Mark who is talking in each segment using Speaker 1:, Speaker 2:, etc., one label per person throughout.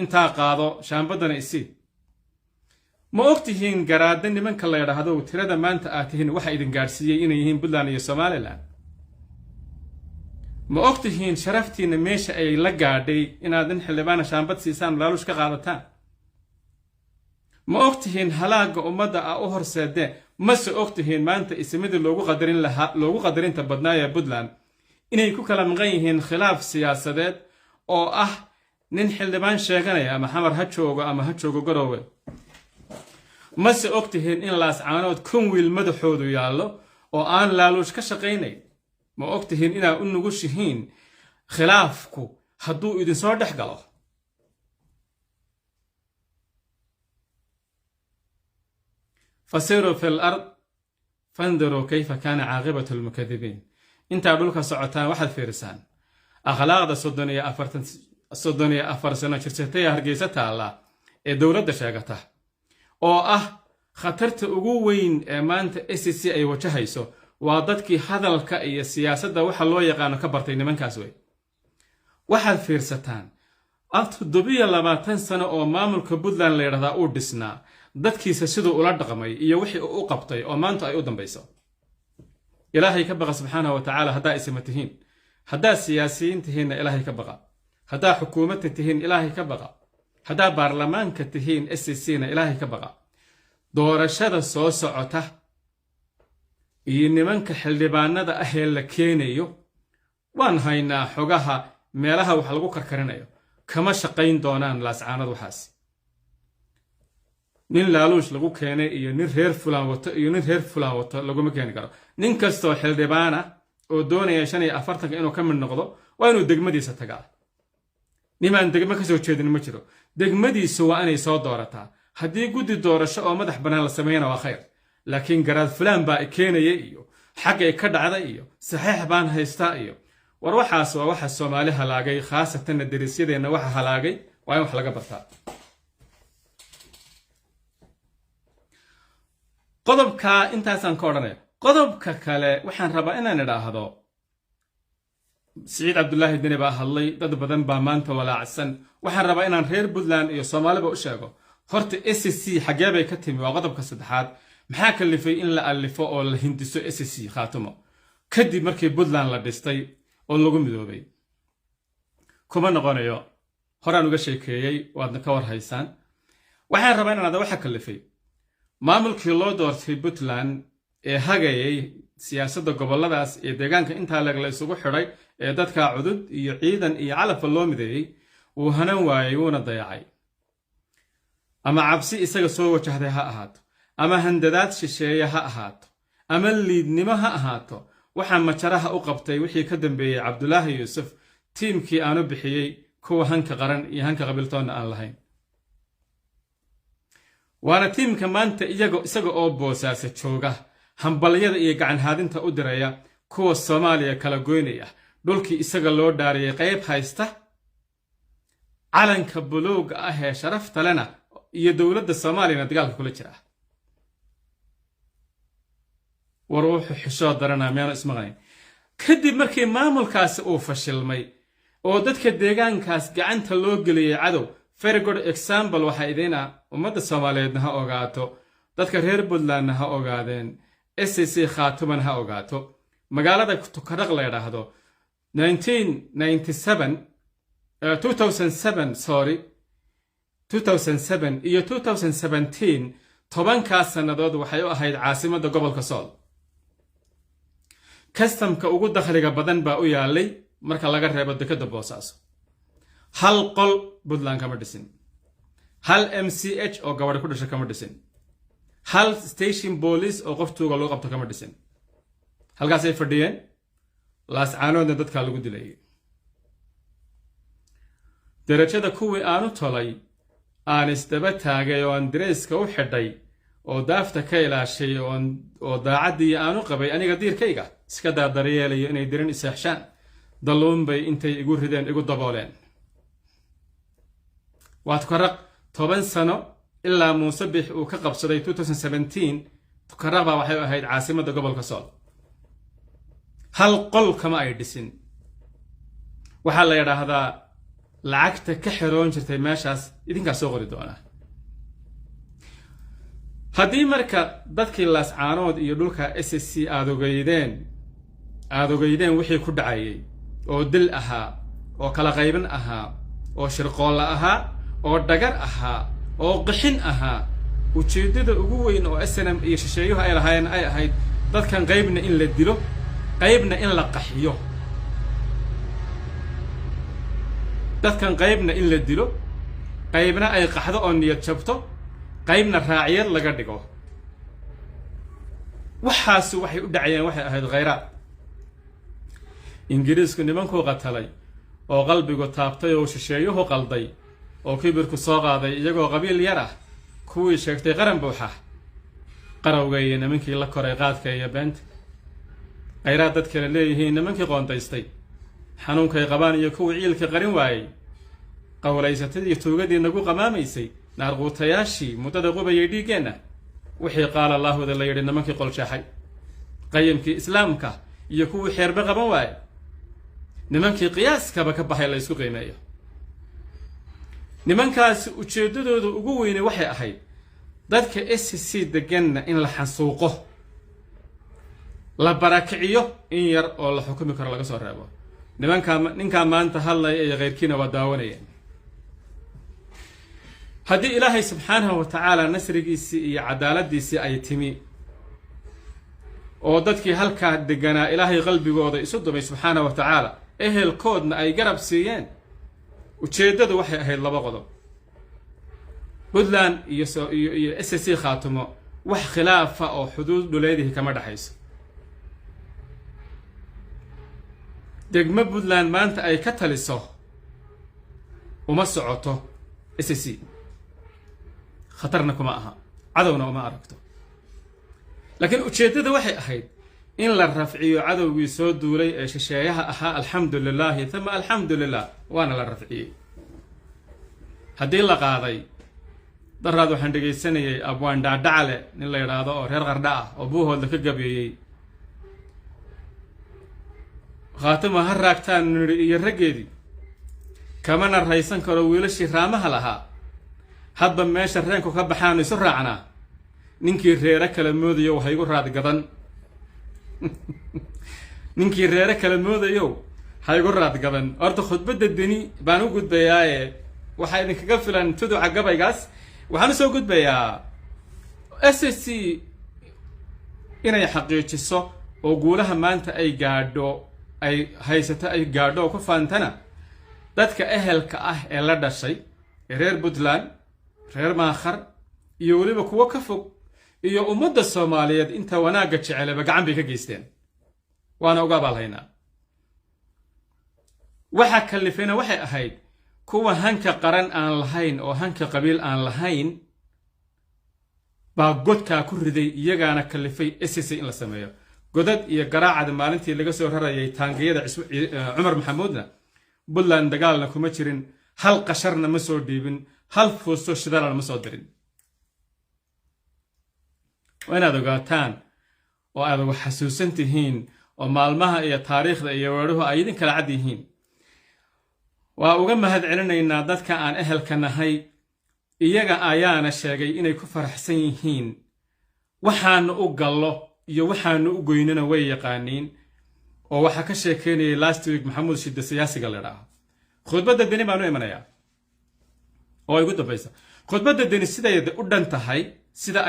Speaker 1: intaa qaado shaambadana isii ma ogtihiin garaada nimanka la yidhaahdo tirada maanta aad tihiin waxa idin gaadhsiiyey inay yihiin Puntland iyo Somaliland ma ogtihiin sharaftiina meesha ay la gaadhay inaadan xildhibaan shaambad siisaan laalush ka qaadataan ma ogtihiin halaaga ummadda u horseedeen ma soo ogtihiin maanta ismida loogu qadarinta badnaaya Puntland inay ku kala maqan yihiin khilaaf siyaasadeed oo ah nin xildhibaan sheeganaya ama xamar ha joogo ama ha joogo Garowe ma soo ogtihiin in laascaanood kun wiil madaxoodu yaallo oo aan laalush ka shaqaynay ma ogtihiin inaa u nugushihiin khilaafku hadduu idin soo dhex galo فسيروا في الأرض فانظروا كيف كان عاقبة المكذبين انت دولك سعوتان واحد فيرسان أخلاق دا صدنية أفرسنا شرسيتي هرقيسة الله دولة شاقته oo khatarta ugu weyn ee maanta SSC ay wajahayso waa dadkii hadalka iyo siyaasadda waxa loo yaqaan ka bartay nimankaas way waxaad fiirsataan after 20 sano oo maamulka Puntland la yiraahdo uu dhisnaa dadkiisa sidoo ula dhaqmay iyo wixii uu qabtay oo maanta ay u dambayso ilaahay ka baqa subhanahu wa ta'ala hadaa ismatihiin hadaa siyaasiyiin tihiin ilaahay ka baqa hadaa xukuumadda tihiin ilaahay ka baqa hadaa baarlamaanka tihiin SSC na ilaahay ka baqa doorashada soo socota iyo nimanka xildhibaanada ah ee la keenayo waan haynaa xogaha meelaha wax lagu karkarinayo kama shaqayn doonaan laascaanad waxaas nin laaluush lagu keenay iyo nin reer fulaan wato laguma keeni karo nin kastoo xildhibaana oo doonaya 45 inuu ka mid noqdo waa inuu degmadiisa tagaa nimaan degmo ka soo jeedin ma jiro degmadiisu waa inay soo doorataa haddii guddi doorasho oo madax bannaan la sameeyana waa khayr laakiin garaad fulaan baa keenaya iyo xaqay ka dhacda iyo saxiix baan haystaa iyo war waxaas waa waxa Soomaali halaagay khaasatan dariisyadeena waxa halaagay waa in wax laga bartaa qodobka intaasan ka oranay qodobka kale waxaan rabaa inaan idhaahdo سعيد عبد الله الدنيا بأهلي ضد بدن بامانت ولا عسن وحن ربا إن رير بودلان إيو صومالي بأشاقو هورت SSC حقابي كتمي وغضب كسدحات محاك اللي في إن لألفو أو الهندسو SSC خاتمو كدي مركي بودلان لديستي أو اللغو مدوبي كما نغانيو هورانو غشيكيي وادنا كور هايسان وحن ربا إن هذا وحاك اللي في مامل كيلو دور في بودلان هاقايي siyaasadda goboladaas ee deegaanka inta la isugu xiray ee dadka cudud iyo ciidan iyo calaf loo mideeyay uu hanan waayay una dayacay ama cabsi isaga soo wajahday ha ahaato ama handadaad shisheeye ha ahaato ama liidnimo ha ahaato waxa majaraha u qabtay wixii ka dambeeyay Cabdullaahi Yuusuf tiimkii aanu bixiyay kuwa hanka qaran iyo hanka qabiiltoona aan lahayn waana tiimka maanta isaga oo boosaasa jooga hambalyada iyo gacan haadinta u diraya kuwa Soomaaliya kala goynaya dhulkii isaga loo dhaariyay qayb haysta calanka buluuga ah ee sharafta lana iyo dawladda Soomaaliya dagaalka kula jira waruuxu xishood darana meel ismaqayn kadib markii maamulkaas uu fashilmay oo dadka deegaankaas gacanta loo geliyay cadow very good example waxa idina ummadda Soomaaliyeedna ha ogaato dadka reer Puntland ha ogaadeen SSC khaatuman ha ogaato magaalada Tukaraq la yiraahdo 2007 iyo 2017 tobankaas sanadood waxay u ahayd caasimadda gobolka Sool kastamka ugu dakhliga badan baa u yaalay marka laga reebo dekada Boosaaso hal qol Puntland kama dhisin hal MCH oo gabadh ku dhashay kama dhisin hal station police oo qoftuuga loo qabto kama dhisin halkaas ay fadhiyeen laascaanoodna dadka lagu dilay darajada kuwii aanu tolay aan isdaba taagay oo Andreeska u xidhay oo daafta ka ilaashay oo daacadii aanu qabay aniga diirkayga iska daryeelayo inay dirin isaxshaan daluun bay intay igu rideen igu dabooleen waad Tukaraq 10 sano ilaa Muuse Bix uu ka qabsaday 2017 Tukaraq baa waxay ahayd caasimadda gobolka Sool hal qol kama ay dhisin waxa la yiraahdaa lacagta ka xiroon jirtay meeshaas idinkaa soo qori doonaa haddii marka dadkii laascaanood iyo dhulka SSC aad ogeydeen wixii ku dhacayay oo dil ahaa oo kala qaybin ahaa oo shirqoolla ahaa oo dhagar ahaa oo qixin ahaa ujeedada ugu weyn oo SNM iyo shisheeyuhu ay lahaayeen ay ahayd dadkan qaybna in la dilo qaybna in la qaxiyo dadkan qaybna in la dilo qaybna ay qaxdo oo niyad jabto qaybna raaciyad laga dhigo waxaas waxay u dhacayeen waxay ahayd khayraad ingiriisku nimankuu qatalay oo qalbigu taabtay oo shisheeyuhu qalday oo kibirku soo qaaday iyagoo qabiil yar ah kuwii sheegtay qaran buuxa qarawga iyo nimankii la koray qaadka iyo beenta khayraad dad kale leeyihiin nimankii qoondaystay xanuunkay qabaan iyo kuwii ciilka qarin waayey qowlaysatadii iyo tuugadii nagu qamaamaysay naarquutayaashii muddada qubayay dhiiggeenna wixii qaala allaahuda la yidhi nimankii qolshaxay qayimkii islaamka iyo kuwii xeerbe qaban waayey nimankii qiyaaskaba ka baxay la isku qiimeeyo nimankaasi ujeeddadooda ugu weyne waxay ahayd dadka SSC deganna in la xansuuqo la barakiciyo in yar oo la xukumi karo laga soo reebo ninkaa maanta hadlaya iyo keyrkiina waa daawanayeen haddii ilaahay subxaanahu wa tacaala nasrigiisii iyo cadaaladiisii ay timi oo dadkii halkaa deganaa ilaahay qalbigooda isu dumay subxaanahu wa tacaala ehelkoodna ay garab siiyeen ujeeddadu waxay ahayd laba qodob Puntland iyo SSC khaatumo wax khilaafa oo xuduud dhuleedihi kama dhaxayso degmo Puntland maanta ay ka taliso uma socoto SSC khatarna kuma aha cadowna uma aragto laakiin ujeeddada waxay ahayd in la rafciyo cadowgii soo duulay ee shisheeyaha ahaa alxamdulillaah thumma alxamdulillah waana la rafciyey haddii la qaaday daraad waxaan dhegaysanayay abwaan dhaadhacale nin la yidhaahdo oo reer qardha ah oo buuhoodla ka gabeeyey khaatimo ha raagtaan nidhi iyo raggeedii kamana raysan karo wiilashii raamaha lahaa hadba meesha reenku ka baxaanu isu raacnaa ninkii reere kala moodayo waxa igu raad gadan ninkii reere kala moodayo ha igu raad gadan horta khudbadda deni baan u gudbayaaye waxaa idinkaga filan tuduca gabaygaas waxaan usoo gudbayaa SSC inay xaqiijiso oo guulaha maanta ay gaadho ay haysato ay gaadho oo ku faantana dadka ehelka ah ee la dhashay ee reer Puntland reer maakhar iyo weliba kuwo ka fog iyo ummadda Soomaaliyeed inta wanaagga jecelaba gacan bay ka geysteen waana uga abaalhaynaa waxa kalifayna waxay ahayd kuwa hanka qaran aan lahayn oo hanka qabiil aan lahayn baa godkaa ku riday iyagaana kalifay SSC in la sameeyo godad iyo garaacada maalintii laga soo rarayay taangiyada Cumar Maxamuudna Puntland dagaalna kuma jirin hal qasharna ma soo dhiibin hal fuusto shidaalna ma soo dirin waanaad ogaataan oo aad uga xasuusan tihiin oo maalmaha iyo taariikhda iyo weeruhu ay idin kala cad yihiin waa uga mahad celinaynaa dadka aan ehelka nahay iyaga ayaana sheegay inay ku faraxsan yihiin waxaanu u gallo iyo waxaanu u goynana way yaqaaniin oo waxa ka sheekeynayay last week Maxamuud Shidde siyaasiga la yiraahdo khudbadda deni baanu imanayaa oo ay ugu dambaysa khudbadda deni sida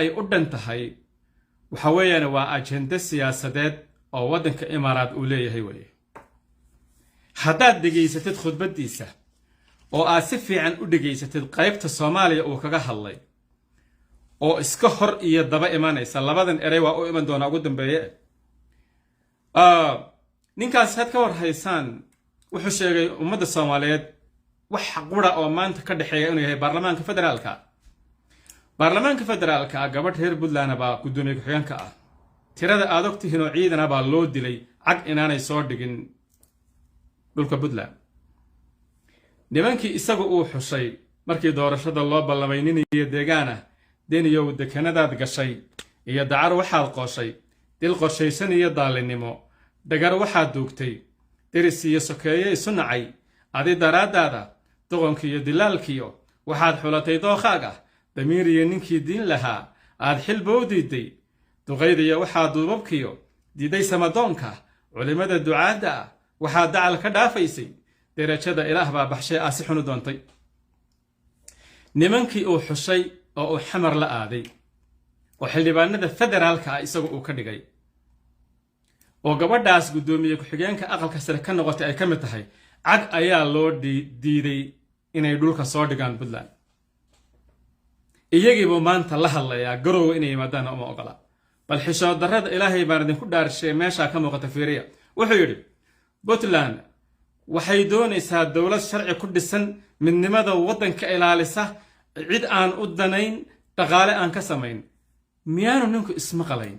Speaker 1: ay u dhan tahay waxa weeyaan waa ajenda siyaasadeed oo waddanka Imaaraad uu leeyahay weeye haddaad dhegaysatid khudbaddiisa oo aad si fiican u dhegaysatid qaybta Soomaaliya uu kaga hadlay oo iska hor iyo daba imanaysa labadan eray waa u iman doona ugu dambeeye ninkaas had ka war haysaan wuxuu sheegay ummadda Soomaaliyeed wax qura oo maanta ka dhaxeeya inuu yahay baarlamaanka federaalka gabadh reer Puntland baa gudoomiye ku-xigeenka ah tirada aad ogtihiin oo ciidana baa loo dilay cag inaanay soo dhigin dhulka Puntland nimankii isagu uu xushay markii doorashada loo ballamay nin iyo deegaan ah deniyow dekanadaad gashay iyo dacar waxaad qooshay dil qorshaysan iyo daalinimo dhagar waxaad duugtay deris iyo sokeeye isu nacay adi daraadaada doqonkiiyo dilaalkiyo waxaad xulatay dookhaaga damiiriyo ninkii diin lahaa aad xilba u diiday duqaydiyo waxaa duubabkiyo diiday samadoonka culimmada ducaadda ah waxaad dacal ka dhaafaysay derajada ilaah baa baxshay aa si xun u doontay nimankii uu xushay oo uu xamar la aaday oo xildhibaanada federaalka ah isagu uu ka dhigay oo gabadhaas guddoomiye ku-xigeenka aqalka sare ka noqotay ay ka mid tahay cad ayaa loo diiday inay dhulka soo dhigaan puntland iyagiibuu maanta la hadlayaa garoowe inay yimaadaana uma ogola bal xishood darrada ilaahay baan idinku dhaarshay meeshaa ka muuqata fiiriya wuxuu yidhi puntland waxay doonaysaa dowlad sharci ku dhisan midnimada waddanka ilaalisa cid aan u danayn dhaqaale aan ka samayn miyaanu ninku ismaqalayn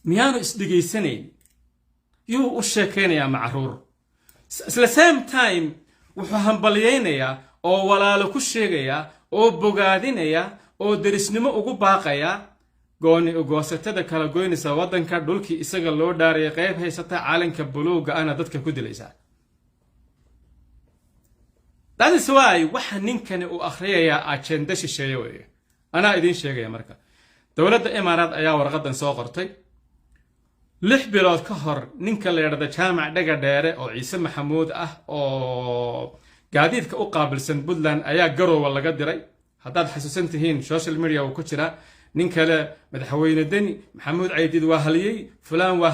Speaker 1: miyaanu isdhigaysanayn yuu u sheekaynayaa macruur isla same time wuxuu hambalyaynayaa oo walaalo ku sheegayaa oo bogaadinaya oo derisnimo ugu baaqaya gooni ugoosatada kala goynaysa waddanka dhulkii isaga loo dhaarayay qayb haysata caalanka buluuga ana dadka ku dilaysaa that is why waxa ninkani uu akhriyayaa ajenda shisheeye weeye anaa idiin sheegaya marka dowladda imaaraad ayaa warqadan soo qortay 6 bilood ka hor ninka la yidhaahdo jaamac dhaga dheere oo ciise maxamuud ah oo gaadiidka u qaabilsan puntland ayaa garoowa laga diray haddaad xasuusan tihiin social media uu ku jiraa nin kale madaxweyne deni maxamuud caydiid waa haliyey fulaan waa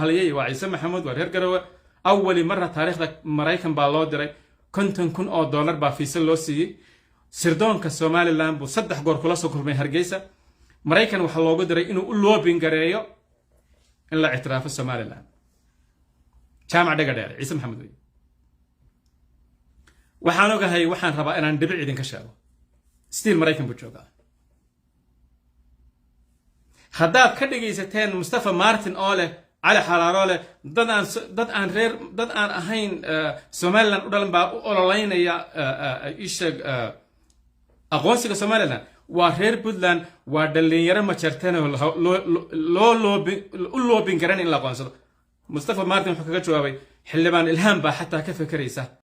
Speaker 1: haliyey waa ciise maxamuud waa reer garoowe awali marra taariikhda maraykan baa loo diray $50,000 baa fiisa loo siiyey sirdoonka somaliland buu 3 goor kula soo kulmay hargeysa maraykan waxaa loogu diray inuu u loobin gareeyo in la ictiraafo somaliland jaamac dhaga dheere ciise maxamuud wey waxaan ogahay waxaan rabaa inaan dhibic idinka sheego stiil maraykan buu joogaa haddaad ka dhegaysateen mustafa martin oo leh cali xaraaro leh dad aan ahayn somaliland u dhalan baa u ololeynaya isheeg aqoonsiga somaliland waa reer puntland waa dhalinyaro majarteen u loobin garan in la aqoonsado mustafa martin wuxuu kaga jawaabay xildhibaan ilhaan baa xataa ka fekeraysa